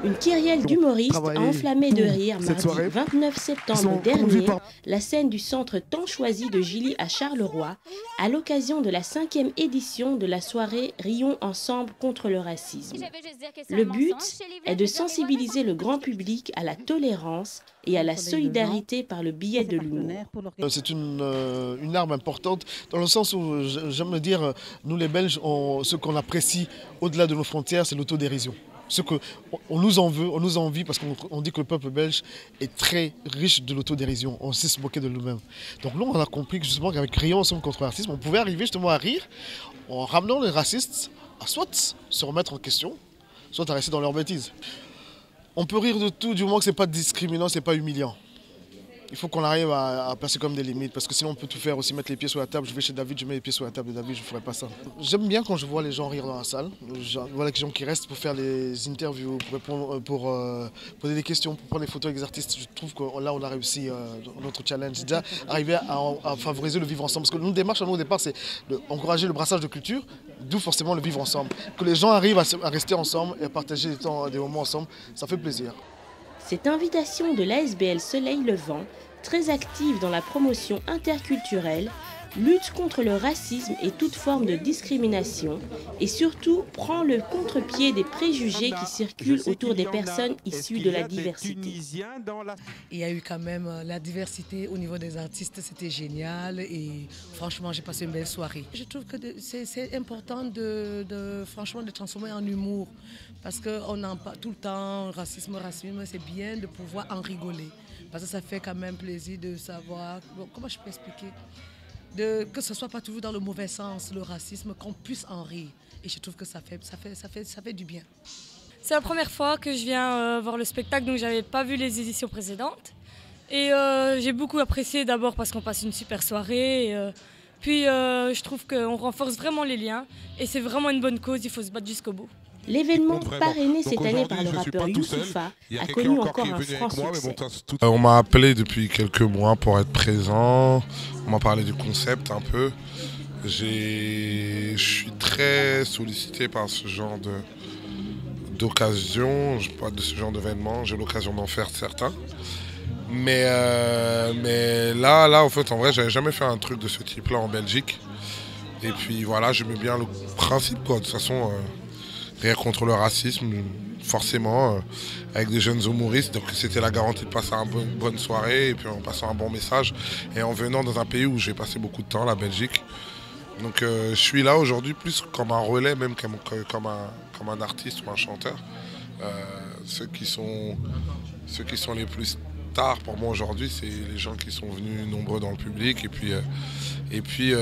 Une kyrielle d'humoristes a enflammé de rire mardi 29 septembre dernier la scène du centre tant choisi de Gilly à Charleroi à l'occasion de la 5e édition de la soirée Rions ensemble contre le racisme. Le but est de sensibiliser le grand public à la tolérance et à la solidarité par le biais de l'humour. C'est une arme importante dans le sens où, j'aime le dire, nous les Belges, ce qu'on apprécie au-delà de nos frontières, c'est l'autodérision. Ce qu'on nous en veut, on nous envie parce qu'on dit que le peuple belge est très riche de l'autodérision. On sait se moquer de nous-mêmes. Donc nous, on a compris que justement qu'avec Rions ensemble contre le racisme, on pouvait arriver justement à rire en ramenant les racistes à soit se remettre en question, soit à rester dans leurs bêtises. On peut rire de tout du moment que ce n'est pas discriminant, ce n'est pas humiliant. Il faut qu'on arrive à placer comme des limites parce que sinon on peut tout faire aussi, mettre les pieds sur la table. Je vais chez David, je mets les pieds sur la table de David, je ne ferai pas ça. J'aime bien quand je vois les gens rire dans la salle. Voilà, les gens qui restent pour faire les interviews, pour répondre, pour poser des questions, pour prendre des photos avec les artistes. Je trouve que là on a réussi notre challenge. Déjà arriver à favoriser le vivre ensemble. Parce que notre démarche au départ c'est d'encourager le brassage de culture, d'où forcément le vivre ensemble. Que les gens arrivent à rester ensemble et à partager des moments ensemble, ça fait plaisir. Cette invitation de l'ASBL Soleil Levant, très active dans la promotion interculturelle, lutte contre le racisme et toute forme de discrimination et surtout prend le contre-pied des préjugés qui circulent autour des personnes issues de la diversité. Il y a eu quand même la diversité au niveau des artistes, c'était génial et franchement j'ai passé une belle soirée. Je trouve que c'est important franchement de transformer en humour parce qu'on en parle tout le temps, racisme, c'est bien de pouvoir en rigoler parce que ça fait quand même plaisir de savoir, comment je peux expliquer, que ce ne soit pas toujours dans le mauvais sens, le racisme, qu'on puisse en rire. Et je trouve que ça fait du bien. C'est la première fois que je viens voir le spectacle, donc je n'avais pas vu les éditions précédentes. Et j'ai beaucoup apprécié d'abord parce qu'on passe une super soirée. Puis je trouve qu'on renforce vraiment les liens et c'est vraiment une bonne cause, il faut se battre jusqu'au bout. L'événement parrainé cette année par le rappeur Youssoupha a connu encore un franc succès. On m'a appelé depuis quelques mois pour être présent, on m'a parlé du concept un peu. Je suis très sollicité par ce genre d'occasion, de ce genre d'événement, j'ai l'occasion d'en faire certains. Mais là, en fait, en vrai, j'avais jamais fait un truc de ce type-là en Belgique. Et puis voilà, j'aimais bien le principe, quoi. De toute façon, rire contre le racisme, forcément, avec des jeunes humoristes. Donc c'était la garantie de passer une bonne soirée et puis en passant un bon message. Et en venant dans un pays où j'ai passé beaucoup de temps, la Belgique. Donc je suis là aujourd'hui plus comme un relais, même comme un artiste ou un chanteur. Ceux qui sont les plus stars pour moi aujourd'hui, c'est les gens qui sont venus nombreux dans le public et puis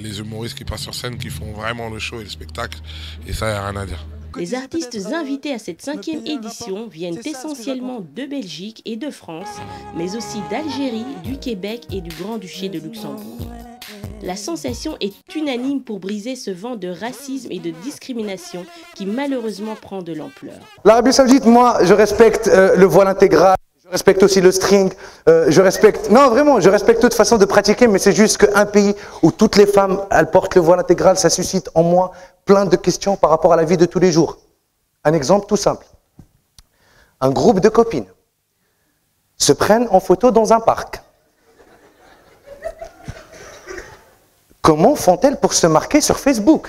les humoristes qui passent sur scène, qui font vraiment le show et le spectacle. Et ça, il n'y a rien à dire. Les artistes invités à cette 5e édition viennent essentiellement de Belgique et de France, mais aussi d'Algérie, du Québec et du Grand-Duché de Luxembourg. La sensation est unanime pour briser ce vent de racisme et de discrimination qui malheureusement prend de l'ampleur. L'Arabie Saoudite, moi, je respecte le voile intégral. Je respecte aussi le string, je respecte toute façon de pratiquer, mais c'est juste qu'un pays où toutes les femmes, elles portent le voile intégral, ça suscite en moi plein de questions par rapport à la vie de tous les jours. Un exemple tout simple. Un groupe de copines se prennent en photo dans un parc. Comment font-elles pour se marquer sur Facebook ?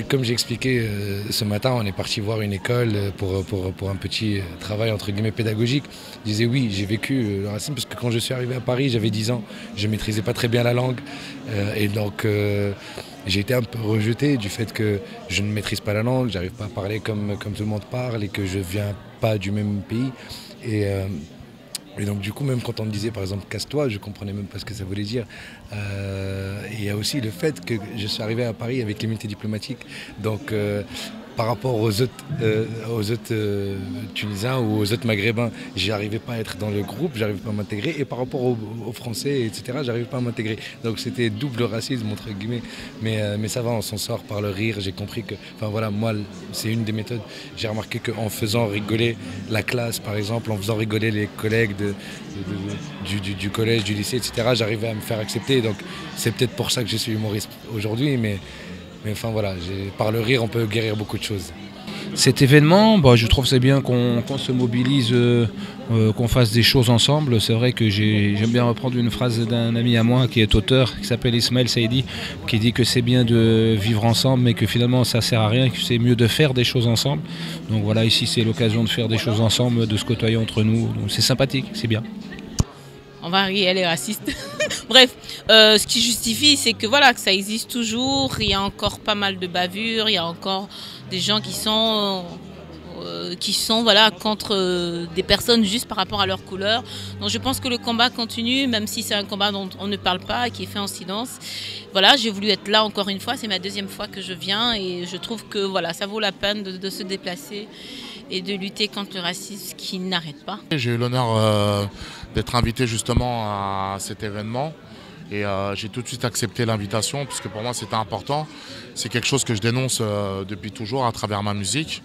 Comme j'ai expliqué ce matin, on est parti voir une école pour un petit travail entre guillemets pédagogique. Je disais oui, j'ai vécu le racisme parce que quand je suis arrivé à Paris, j'avais 10 ans, je ne maîtrisais pas très bien la langue et donc j'ai été un peu rejeté du fait que je ne maîtrise pas la langue, j'arrive pas à parler comme tout le monde parle et que je ne viens pas du même pays. Et donc du coup, même quand on me disait par exemple « casse-toi », je ne comprenais même pas ce que ça voulait dire. Et il y a aussi le fait que je suis arrivé à Paris avec l'immunité diplomatique. Donc par rapport aux autres Tunisiens ou aux autres Maghrébins, j'arrivais pas à être dans le groupe, j'arrivais pas à m'intégrer. Et par rapport aux Français, etc., j'arrivais pas à m'intégrer. Donc c'était double racisme, entre guillemets. Mais ça va, on s'en sort par le rire. J'ai compris que, enfin voilà, moi, c'est une des méthodes. J'ai remarqué qu'en faisant rigoler la classe, par exemple, en faisant rigoler les collègues du collège, du lycée, etc., j'arrivais à me faire accepter. Donc c'est peut-être pour ça que je suis humoriste aujourd'hui, mais enfin voilà, par le rire, on peut guérir beaucoup de choses. Cet événement, je trouve que c'est bien qu'on se mobilise, qu'on fasse des choses ensemble. C'est vrai que j'aime bien reprendre une phrase d'un ami à moi qui est auteur, qui s'appelle Ismaël Saïdi, qui dit que c'est bien de vivre ensemble, mais que finalement ça ne sert à rien, que c'est mieux de faire des choses ensemble. Donc voilà, ici c'est l'occasion de faire des choses ensemble, de se côtoyer entre nous. C'est sympathique, c'est bien. On va rire, elle est raciste. Bref, ce qui justifie, c'est que voilà, que ça existe toujours. Il y a encore pas mal de bavures, il y a encore des gens qui sont voilà, contre des personnes juste par rapport à leur couleur. Donc je pense que le combat continue, même si c'est un combat dont on ne parle pas et qui est fait en silence. Voilà, j'ai voulu être là encore une fois, c'est ma deuxième fois que je viens et je trouve que voilà, ça vaut la peine de se déplacer et de lutter contre le racisme qui n'arrête pas. J'ai eu l'honneur d'être invité justement à cet événement et j'ai tout de suite accepté l'invitation puisque pour moi c'était important. C'est quelque chose que je dénonce depuis toujours à travers ma musique,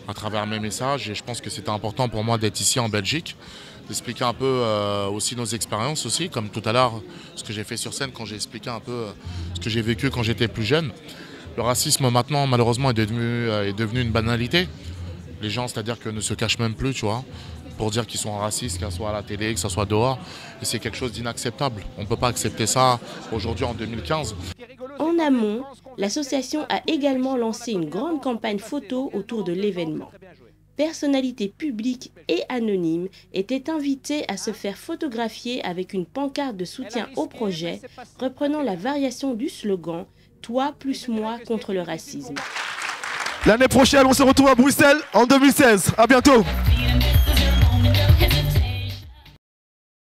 à travers mes messages et je pense que c'était important pour moi d'être ici en Belgique, d'expliquer un peu aussi nos expériences aussi, comme tout à l'heure ce que j'ai fait sur scène quand j'ai expliqué un peu ce que j'ai vécu quand j'étais plus jeune. Le racisme maintenant malheureusement est devenu une banalité. Les gens, c'est-à-dire que ne se cachent même plus, tu vois, pour dire qu'ils sont racistes, que ce soit à la télé, que ce soit dehors. Et c'est quelque chose d'inacceptable. On ne peut pas accepter ça aujourd'hui en 2015. En amont, l'association a également lancé une grande campagne photo autour de l'événement. Personnalités publiques et anonymes étaient invitées à se faire photographier avec une pancarte de soutien au projet, reprenant la variation du slogan « Toi plus moi contre le racisme ». L'année prochaine, on se retrouve à Bruxelles en 2016. À bientôt.